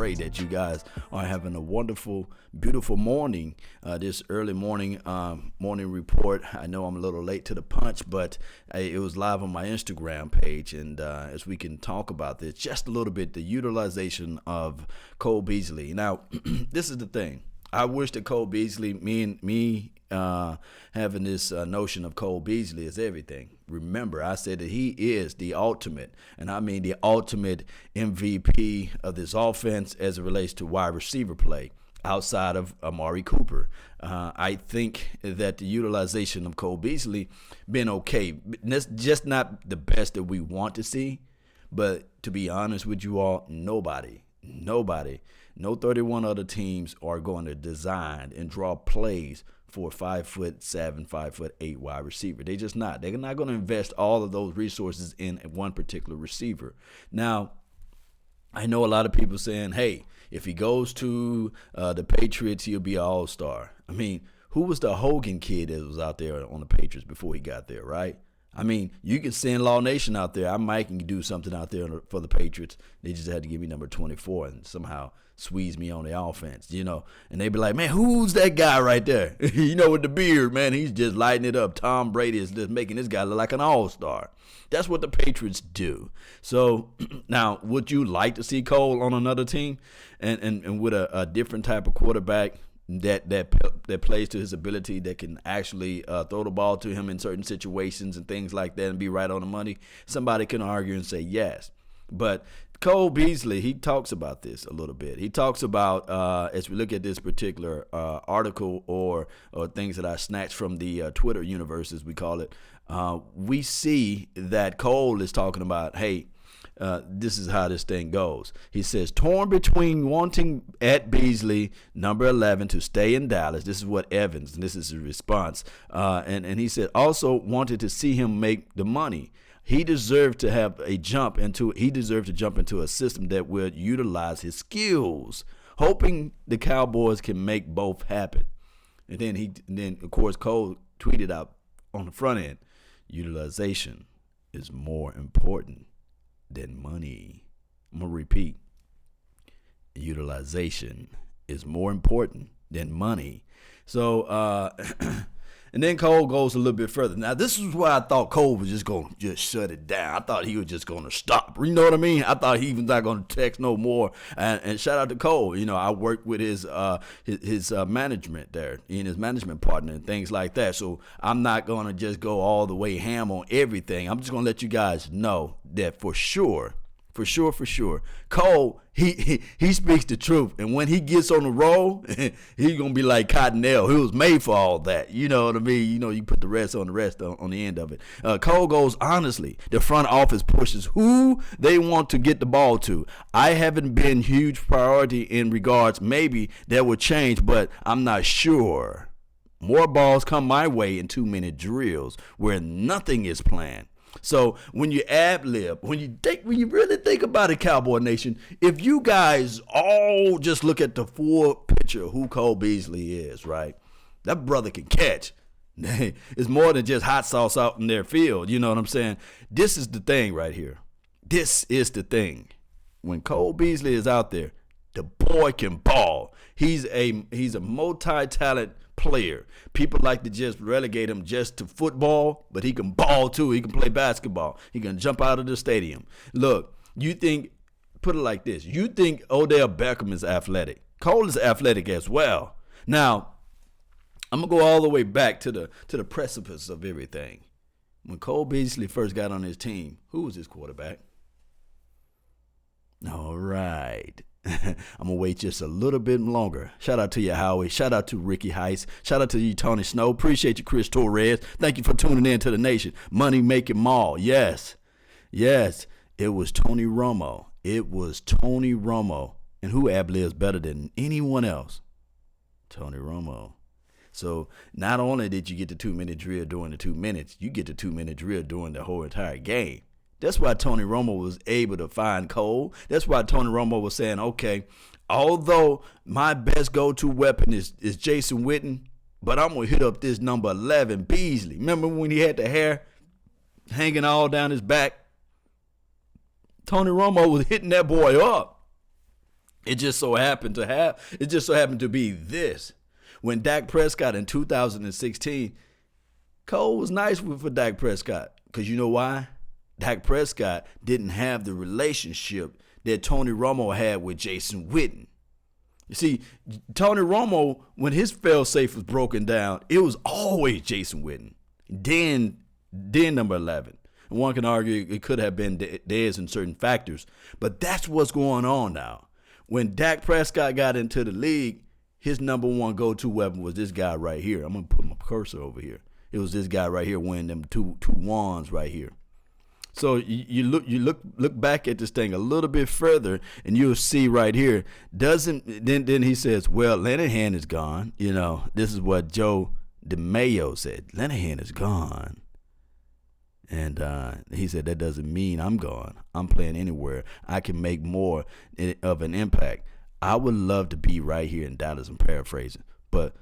pray that you guys are having a wonderful, beautiful morning. This early morning report. I know I'm a little late to the punch, but it was live on my Instagram page. And as we can talk about this just a little bit, the utilization of Cole Beasley. Now, this is the thing. I wish that Cole Beasley, me having this notion of Cole Beasley is everything. Remember, I said that he is the ultimate, and I mean the ultimate MVP of this offense as it relates to wide receiver play outside of Amari Cooper. I think that the utilization of Cole Beasley been okay. That's just not the best that we want to see, but to be honest with you all, nobody, no 31 other teams are going to design and draw plays for a 5'7", 5'8" wide receiver. They're just not. They're not going to invest all of those resources in one particular receiver. Now, I know a lot of people saying, hey, if he goes to the Patriots, he'll be an all-star. I mean, who was the Hogan kid that was out there on the Patriots before he got there, right? I mean, you can send Law Nation out there. I might can do something out there for the Patriots. They just had to give me number 24 and somehow squeeze me on the offense, And they be like, man, who's that guy right there? With the beard, man, he's just lighting it up. Tom Brady is just making this guy look like an all-star. That's what the Patriots do. So now, would you like to see Cole on another team and with a different type of quarterback that plays to his ability, that can actually throw the ball to him in certain situations and things like that and be right on the money? Somebody can argue and say yes. But Cole Beasley, he talks about this a little bit. He talks about, as we look at this particular article or things that I snatched from the Twitter universe, as we call it, we see that Cole is talking about, hey, this is how this thing goes. He says, torn between wanting at Beasley, number 11, to stay in Dallas. This is what Evans, and this is his response. And he said, also wanted to see him make the money. He deserved to jump into a system that would utilize his skills, hoping the Cowboys can make both happen. And then of course Cole tweeted out on the front end, utilization is more important than money. I'm going to repeat. Utilization is more important than money. So, and then Cole goes a little bit further. Now, this is why I thought Cole was just going to just shut it down. I thought he was just going to stop. You know what I mean? I thought he was not going to text no more. And shout out to Cole. I worked with his management there, and his management partner and things like that. So I'm not going to just go all the way ham on everything. I'm just going to let you guys know that for sure, Cole, he speaks the truth. And when he gets on the roll, he's going to be like Cottonelle. He was made for all that. You know what I mean? You put the rest on the end of it. Cole goes, honestly, the front office pushes who they want to get the ball to. I haven't been huge priority in regards. Maybe that will change, but I'm not sure. More balls come my way in 2-minute drills where nothing is planned. So when you ad-lib, when you really think about it, Cowboy Nation, if you guys all just look at the full picture of who Cole Beasley is, right? That brother can catch. It's more than just hot sauce out in their field. You know what I'm saying? This is the thing right here. This is the thing. When Cole Beasley is out there, the boy can ball. He's a multi-talent player. People like to just relegate him just to football, but he can ball too. He can play basketball. He can jump out of the stadium. Look, put it like this. You think Odell Beckham is athletic. Cole is athletic as well. Now, I'm going to go all the way back to the precipice of everything. When Cole Beasley first got on his team, who was his quarterback? All right. I'm going to wait just a little bit longer. Shout out to you, Howie. Shout out to Ricky Heiss. Shout out to you, Tony Snow. Appreciate you, Chris Torres. Thank you for tuning in to the nation. Money Making Mall. Yes. It was Tony Romo. And who ad-libs better than anyone else? Tony Romo. So not only did you get the 2-minute drill during the 2 minutes, you get the 2-minute drill during the whole entire game. That's why Tony Romo was able to find Cole. That's why Tony Romo was saying, okay, although my best go-to weapon is Jason Witten, but I'm going to hit up this number 11, Beasley. Remember when he had the hair hanging all down his back? Tony Romo was hitting that boy up. It just so happened to be this. When Dak Prescott in 2016, Cole was nice for Dak Prescott. Because you know why? Dak Prescott didn't have the relationship that Tony Romo had with Jason Witten. You see, Tony Romo, when his fail-safe was broken down, it was always Jason Witten. Then number 11. And one can argue it could have been Dez in certain factors. But that's what's going on now. When Dak Prescott got into the league, his number one go-to weapon was this guy right here. I'm going to put my cursor over here. It was this guy right here winning them two wands right here. So you look back at this thing a little bit further, and you'll see right here. Then he says, well, Linehan is gone. You know, this is what Joe DeMayo said. Linehan is gone. And he said, that doesn't mean I'm gone. I'm playing anywhere. I can make more of an impact. I would love to be right here in Dallas. I'm paraphrasing. But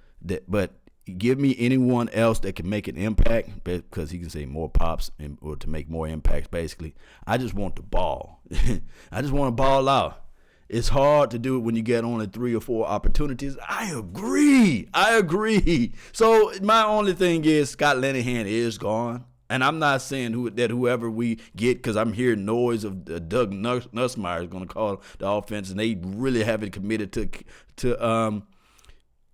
give me anyone else that can make an impact, because he can say more pops or to make more impacts, basically. I just want the ball. I just want to ball out. It's hard to do it when you get only 3 or 4 opportunities. I agree. So my only thing is Scott Linehan is gone. And I'm not saying whoever we get, because I'm hearing noise of Doug Nussmeier is going to call the offense, and they really haven't committed to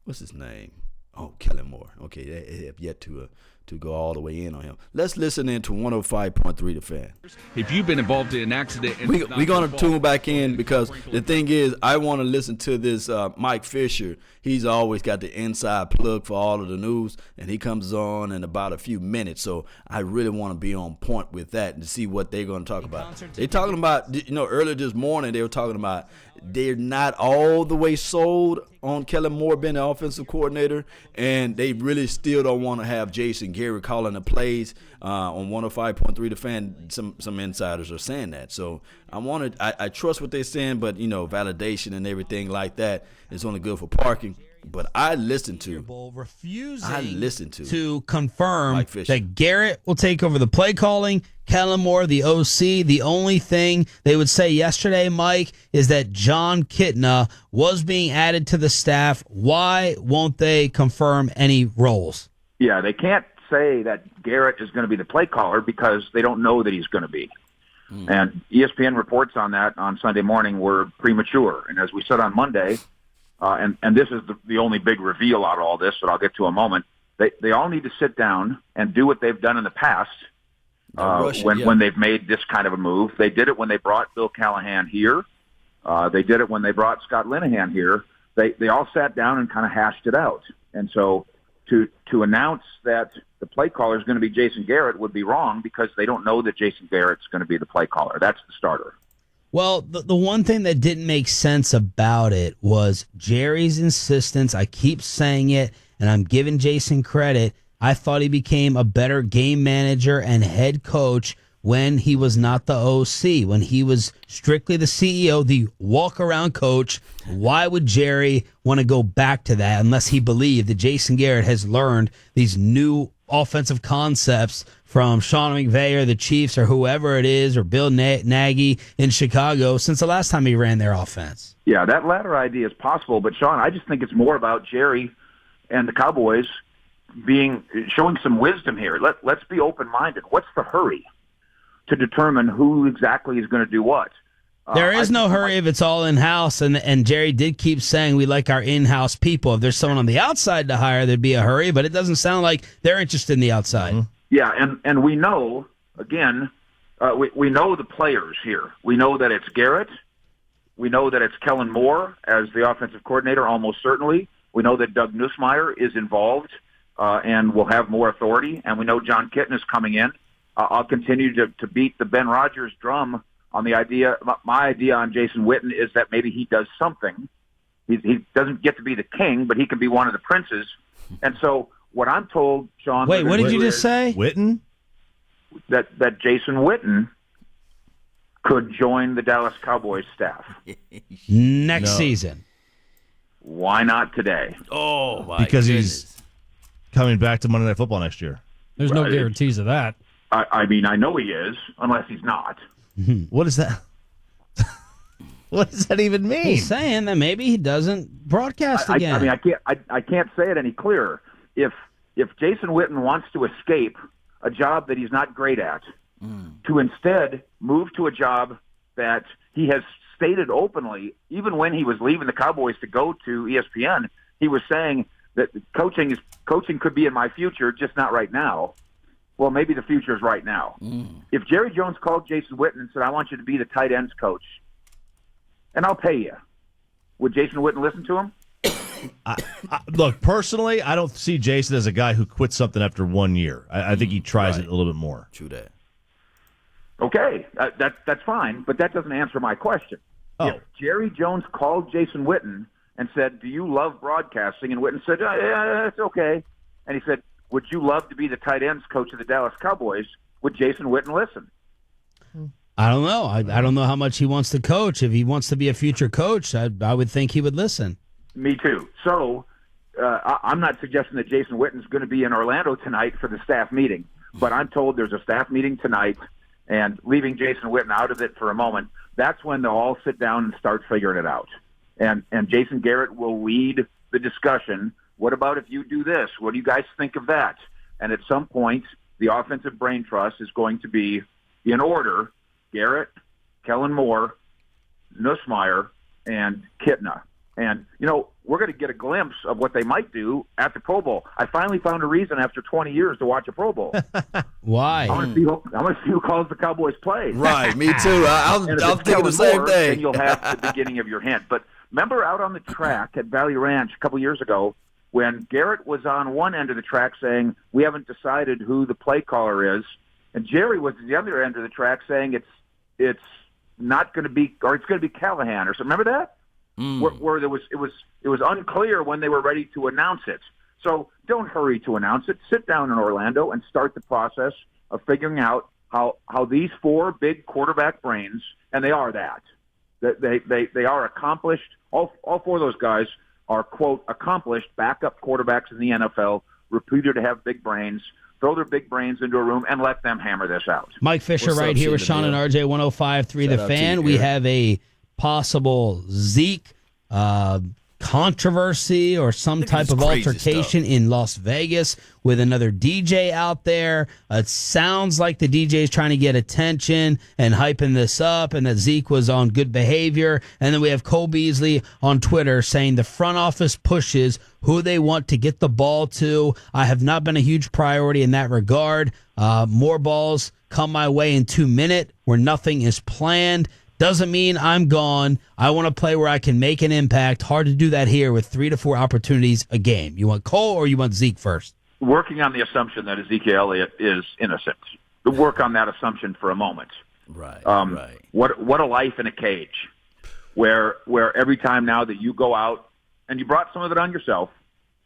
what's his name? Oh, Kellen Moore. Okay, they have yet to go all the way in on him. Let's listen in to 105.3 The Fan. If you've been involved in an accident, we're going to tune back in, because the thing is, I want to listen to this Mike Fisher. He's always got the inside plug for all of the news, and he comes on in about a few minutes. So I really want to be on point with that and to see what they're going to talk about. They're talking about, earlier this morning they were talking about they're not all the way sold on Kellen Moore being the offensive coordinator, and they really still don't want to have Jason Garrett calling the plays. On 105.3 The Fan, some insiders are saying that. So I trust what they're saying, but validation and everything like that is only good for parking. But I listen to confirm that Garrett will take over the play calling. Kellen Moore, the OC. The only thing they would say yesterday, Mike, is that John Kitna was being added to the staff. Why won't they confirm any roles? Yeah, they can't say that Garrett is going to be the play caller because they don't know that he's going to be. And ESPN reports on that on Sunday morning were premature. And as we said on Monday, and this is the only big reveal out of all this, but I'll get to in a moment, they all need to sit down and do what they've done in the past when they've made this kind of a move. They did it when they brought Bill Callahan here. They did it when they brought Scott Linehan here. They all sat down and kind of hashed it out. And so to announce that the play caller is going to be Jason Garrett would be wrong, because they don't know that Jason Garrett's going to be the play caller. That's the starter. Well, the one thing that didn't make sense about it was Jerry's insistence. I keep saying it, and I'm giving Jason credit. I thought he became a better game manager and head coach when he was not the OC, when he was strictly the CEO, the walk-around coach. Why would Jerry want to go back to that unless he believed that Jason Garrett has learned these new offensive concepts from Sean McVay or the Chiefs or whoever it is, or Bill Nagy in Chicago, since the last time he ran their offense? Yeah, that latter idea is possible, but Sean, I just think it's more about Jerry and the Cowboys showing some wisdom here. Let's be open-minded. What's the hurry to determine who exactly is going to do what? There is no hurry if it's all in-house, and Jerry did keep saying we like our in-house people. If there's someone on the outside to hire, there'd be a hurry, but it doesn't sound like they're interested in the outside. Mm-hmm. Yeah, and we know, again, we know the players here. We know that it's Garrett. We know that it's Kellen Moore as the offensive coordinator, almost certainly. We know that Doug Nussmeier is involved and will have more authority, and we know John Kitna is coming in. I'll continue to beat the Ben Rogers drum on the idea. My idea on Jason Witten is that maybe he does something. He doesn't get to be the king, but he can be one of the princes. And so what I'm told, Sean... Wait, what did you just say? Witten? That Jason Witten could join the Dallas Cowboys staff. Next season. Why not today? Oh, my Because goodness. he's coming back to Monday Night Football next year. There's no guarantees of that. I mean, I know he is, unless he's not. What is that? What does that even mean? He's saying that maybe he doesn't broadcast again. I mean, I can't say it any clearer. If Jason Witten wants to escape a job that he's not great at, to instead move to a job that he has stated openly, even when he was leaving the Cowboys to go to ESPN, he was saying that coaching could be in my future, just not right now. Well, maybe the future is right now. If Jerry Jones called Jason Witten and said, I want you to be the tight ends coach, and I'll pay you, would Jason Witten listen to him? Look, personally, I don't see Jason as a guy who quits something after 1 year. I think he tries it a little bit more. True that. Okay, that's fine, but that doesn't answer my question. Oh. If Jerry Jones called Jason Witten and said, do you love broadcasting? And Witten said, yeah, it's okay. And he said, would you love to be the tight ends coach of the Dallas Cowboys? Would Jason Witten listen? I don't know. I don't know how much he wants to coach. If he wants to be a future coach, I would think he would listen. Me too. So I'm not suggesting that Jason Witten's going to be in Orlando tonight for the staff meeting, but I'm told there's a staff meeting tonight, and leaving Jason Witten out of it for a moment, that's when they'll all sit down and start figuring it out. And Jason Garrett will lead the discussion. What about if you do this? What do you guys think of that? And at some point, the offensive brain trust is going to be in order: Garrett, Kellen Moore, Nussmeier, and Kitna. And, we're going to get a glimpse of what they might do at the Pro Bowl. I finally found a reason after 20 years to watch a Pro Bowl. Why? I want to see who calls the Cowboys play. Right, me too. I'm thinking the same thing. Then you'll have the beginning of your hint. But remember out on the track at Valley Ranch a couple years ago when Garrett was on one end of the track saying, we haven't decided who the play caller is, and Jerry was at the other end of the track saying it's not going to be, or it's going to be Callahan or something. Remember that? Where it was unclear when they were ready to announce it. So don't hurry to announce it. Sit down in Orlando and start the process of figuring out how these four big quarterback brains, and they are that they are accomplished. All four of those guys are, quote, accomplished backup quarterbacks in the NFL, reputed to have big brains. Throw their big brains into a room and let them hammer this out. Mike Fisher What's right up, here with Sheila Sean and Neal? RJ 105.3 The Shout out to Fan. you, We Eric. have a possible Zeke controversy or some type it's of crazy altercation in Las Vegas with another DJ out there. It sounds like the DJ is trying to get attention and hyping this up, and that Zeke was on good behavior. And then we have Cole Beasley on Twitter saying the front office pushes who they want to get the ball to. I have not been a huge priority in that regard. More balls come my way in 2 minutes where nothing is planned. Doesn't mean I'm gone. I want to play where I can make an impact. Hard to do that here with 3 to 4 opportunities a game. You want Cole or you want Zeke first? Working on the assumption that Ezekiel Elliott is innocent. Work on that assumption for a moment. Right, right. What a life in a cage, where every time now that you go out, and you brought some of it on yourself,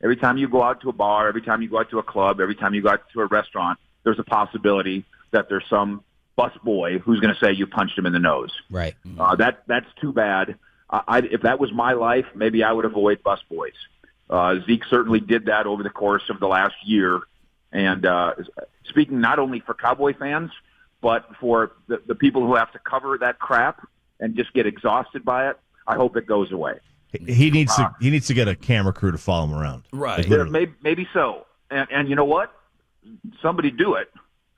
every time you go out to a bar, every time you go out to a club, every time you go out to a restaurant, there's a possibility that there's some bus boy who's going to say you punched him in the nose. Right. That's too bad. If that was my life, maybe I would avoid bus boys. Zeke certainly did that over the course of the last year. And speaking not only for Cowboy fans, but for the people who have to cover that crap and just get exhausted by it, I hope it goes away. He needs to get a camera crew to follow him around. Right. Like, literally. Maybe so. And you know what? Somebody do it.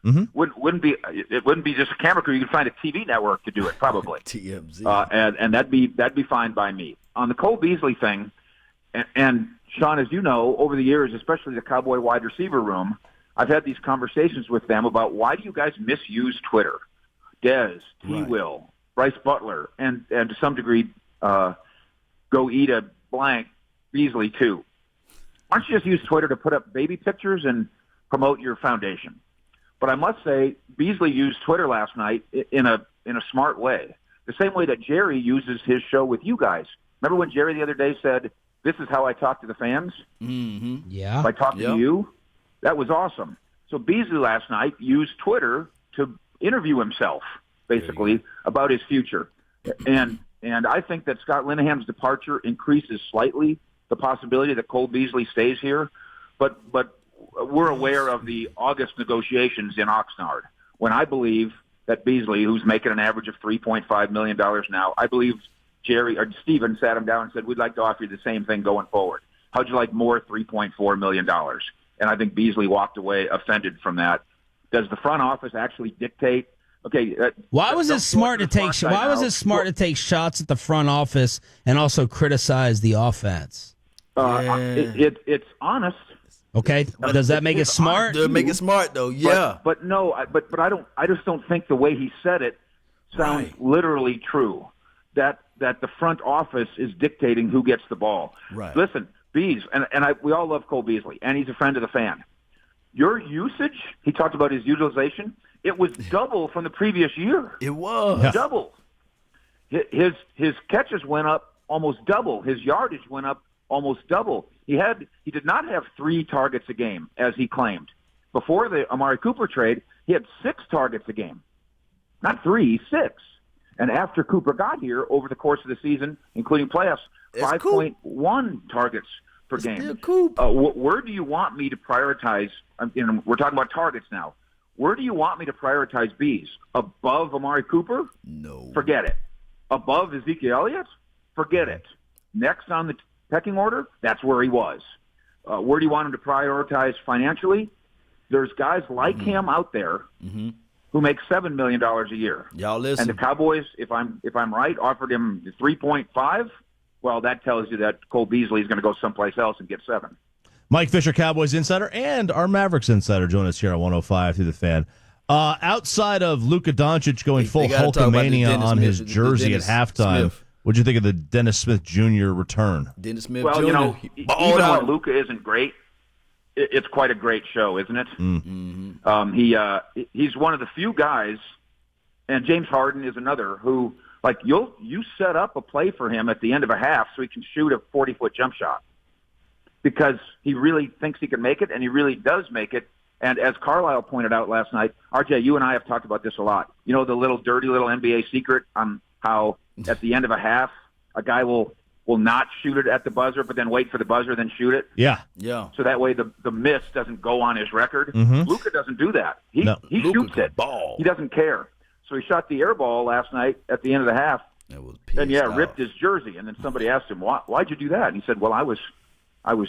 Mm-hmm. It wouldn't be just a camera crew. You could find a TV network to do it, probably. TMZ. And that'd be fine by me. On the Cole Beasley thing, and Sean, as you know, over the years, especially the Cowboy wide receiver room, I've had these conversations with them about why do you guys misuse Twitter? Dez, T-Will, Bryce Butler, and to some degree, go eat a blank, Beasley too. Why don't you just use Twitter to put up baby pictures and promote your foundation? But I must say, Beasley used Twitter last night in a smart way, the same way that Jerry uses his show with you guys. Remember when Jerry the other day said, "This is how I talk to the fans"? Mm-hmm. Yeah. By talking to you? That was awesome. So Beasley last night used Twitter to interview himself, basically, about his future. And I think that Scott Linehan's departure increases slightly the possibility that Cole Beasley stays here. But we're aware of the August negotiations in Oxnard, when I believe that Beasley, who's making an average of $3.5 million now, I believe Jerry or Steven sat him down and said, we'd like to offer you the same thing going forward. How'd you like more $3.4 million? And I think Beasley walked away offended from that. Does the front office actually dictate? Okay. Why was it smart to take? Why was it smart to take shots at the front office and also criticize the offense? It's honest. Okay, does that make it smart? Does it make it smart though? Yeah, but no, but I don't. I just don't think the way he said it sounds literally true. That the front office is dictating who gets the ball. Right. Listen, Bees, we all love Cole Beasley, and he's a friend of the fan. Your usage, he talked about his utilization. It was double from the previous year. It was double. His catches went up almost double. His yardage went up almost double. He did not have 3 targets a game, as he claimed. Before the Amari Cooper trade, he had 6 targets a game. Not 3, 6. And after Cooper got here, over the course of the season, including playoffs, 5.1 targets per game. Where do you want me to prioritize? We're talking about targets now. Where do you want me to prioritize Bees? Above Amari Cooper? No. Forget it. Above Ezekiel Elliott? Forget it. Next on the pecking order? That's where he was. Where do you want him to prioritize financially? There's guys like him out there who make $7 million a year. Y'all listen. And the Cowboys, if I'm right, offered him 3.5. Well, that tells you that Cole Beasley is going to go someplace else and get 7. Mike Fisher, Cowboys insider, and our Mavericks insider, join us here on 105 through the Fan. Outside of Luka Doncic going full Hulkamania on his jersey at halftime, what'd you think of the Dennis Smith Jr. return? Dennis Smith Jr. Well, even when Luka isn't great, it's quite a great show, isn't it? Mm-hmm. He's one of the few guys, and James Harden is another, who, like, you set up a play for him at the end of a half so he can shoot a 40-foot jump shot because he really thinks he can make it, and he really does make it. And as Carlisle pointed out last night, RJ, you and I have talked about this a lot. You know, the dirty little NBA secret on how at the end of a half a guy will not shoot it at the buzzer, but then wait for the buzzer, then shoot it. Yeah. So that way the miss doesn't go on his record. Mm-hmm. Luka doesn't do that. He shoots it. Ball. He doesn't care. So he shot the air ball last night at the end of the half. It was ripped his jersey. And then somebody asked him, why'd you do that? And he said, well, I was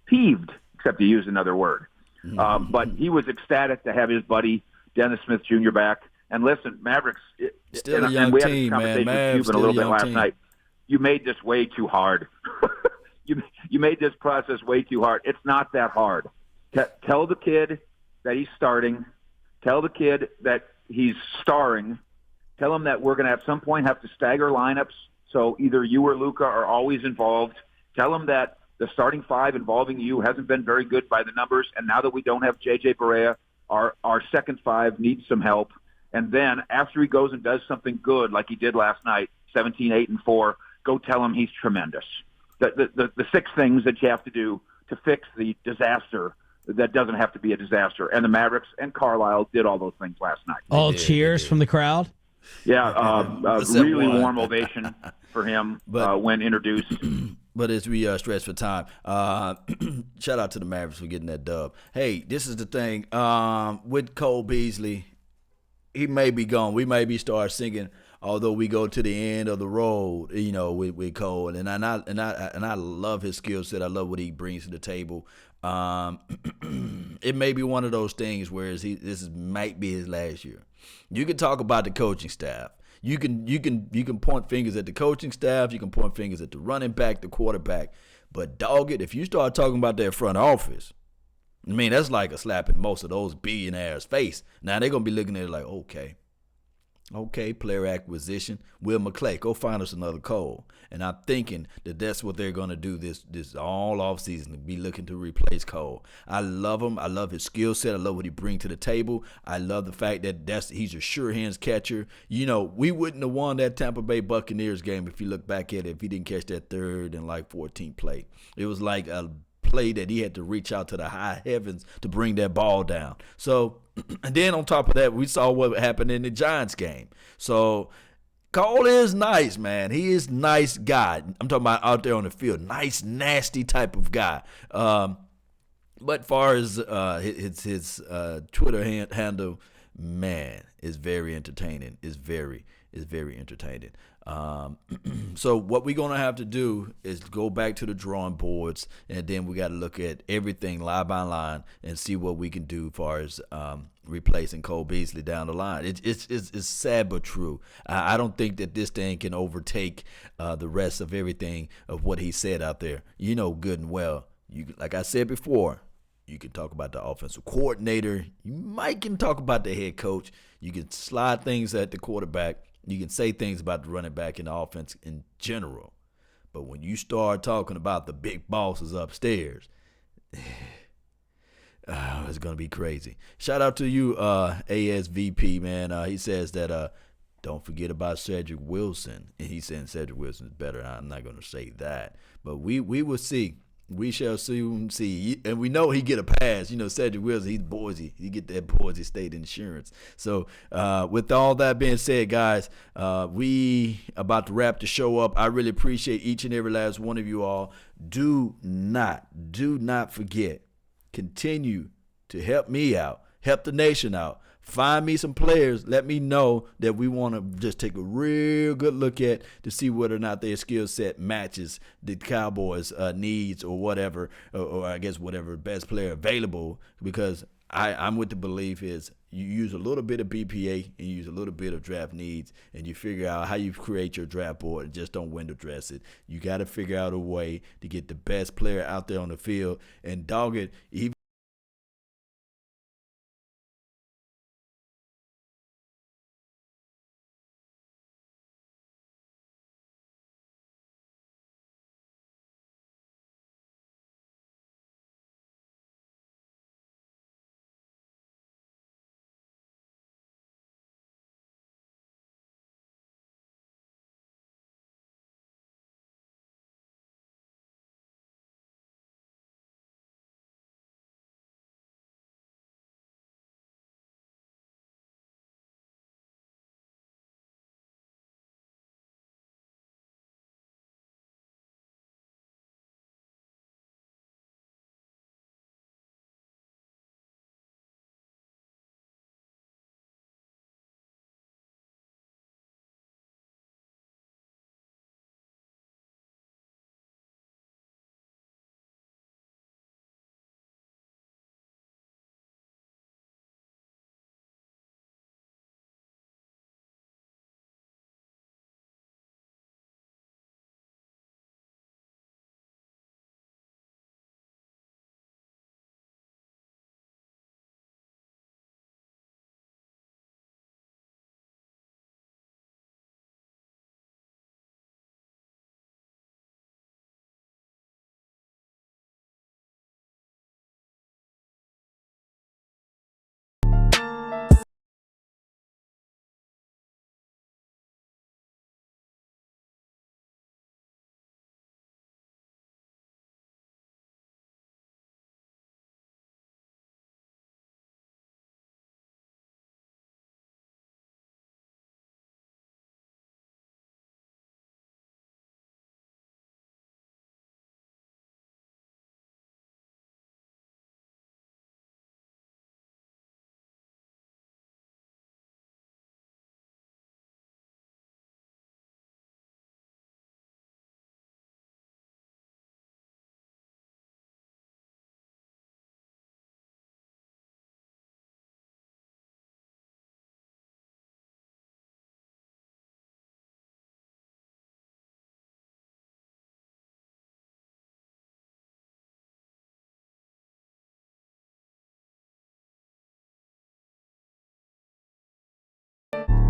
peeved, except he used another word. But he was ecstatic to have his buddy Dennis Smith Jr. back. And listen, Mavericks, still a young we had team, this conversation man. with Cuban a little bit last night. You made this way too hard. You made this process way too hard. It's not that hard. Tell the kid that he's starting. Tell the kid that he's starring. Tell him that we're going to at some point have to stagger lineups, so either you or Luka are always involved. Tell him that the starting 5 involving you hasn't been very good by the numbers, and now that we don't have J.J. Barea, our second 5 needs some help. And then after he goes and does something good like he did last night, 17-8-4, go tell him he's tremendous. The 6 things that you have to do to fix the disaster that doesn't have to be a disaster. And the Mavericks and Carlisle did all those things last night. All cheers from the crowd? Yeah, really warm ovation for him when introduced. But as we stretch for time, shout out to the Mavericks for getting that dub. Hey, this is the thing. With Cole Beasley, he may be gone. We may be start singing although we go to the end of the road, you know, with Cole, and I love his skill set. I love what he brings to the table. It may be one of those things where this might be his last year. You can talk about the coaching staff. You can point fingers at the coaching staff. You can point fingers at the running back, the quarterback. But dog it, if you start talking about their front office, I mean, that's like a slap in most of those billionaires' face. Now they're gonna be looking at it like, okay, player acquisition. Will McClay, go find us another Cole. And I'm thinking that that's what they're going to do this all offseason, to be looking to replace Cole. I love him. I love his skill set. I love what he brings to the table. I love the fact that he's a sure hands catcher. You know, we wouldn't have won that Tampa Bay Buccaneers game if you look back at it, if he didn't catch that 3rd and 14 play. It was like a play that he had to reach out to the high heavens to bring that ball down. So, and then on top of that, we saw what happened in the Giants game. So Cole is nice, man. He is nice guy. I'm talking about out there on the field. Nice, nasty type of guy. But far as his Twitter handle, man, is very entertaining. It's very is very entertaining. So what we're going to have to do is go back to the drawing boards, and then we got to look at everything line by line and see what we can do as far as replacing Cole Beasley down the line. It's sad but true. I don't think that this thing can overtake the rest of everything of what he said out there. You know good and well. Like I said before, you can talk about the offensive coordinator. You might can talk about the head coach. You can slide things at the quarterback. You can say things about the running back and the offense in general. But when you start talking about the big bosses upstairs, it's going to be crazy. Shout out to you, ASVP, man. He says that don't forget about Cedric Wilson. And he's saying Cedric Wilson is better. I'm not going to say that. But we will see. We shall soon see. And we know he get a pass. You know, Cedric Wilson, he's Boise. He get that Boise State insurance. So with all that being said, guys, we about to wrap the show up. I really appreciate each and every last one of you all. Do not forget, continue to help me out, help the nation out. Find me some players. Let me know that we want to just take a real good look at to see whether or not their skill set matches the Cowboys' needs or whatever, or I guess whatever best player available. Because I'm with the belief is you use a little bit of BPA and you use a little bit of draft needs, and you figure out how you create your draft board and just don't window dress it. You got to figure out a way to get the best player out there on the field and dog it. Even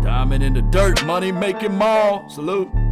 diamond in the dirt, money making mall. Salute.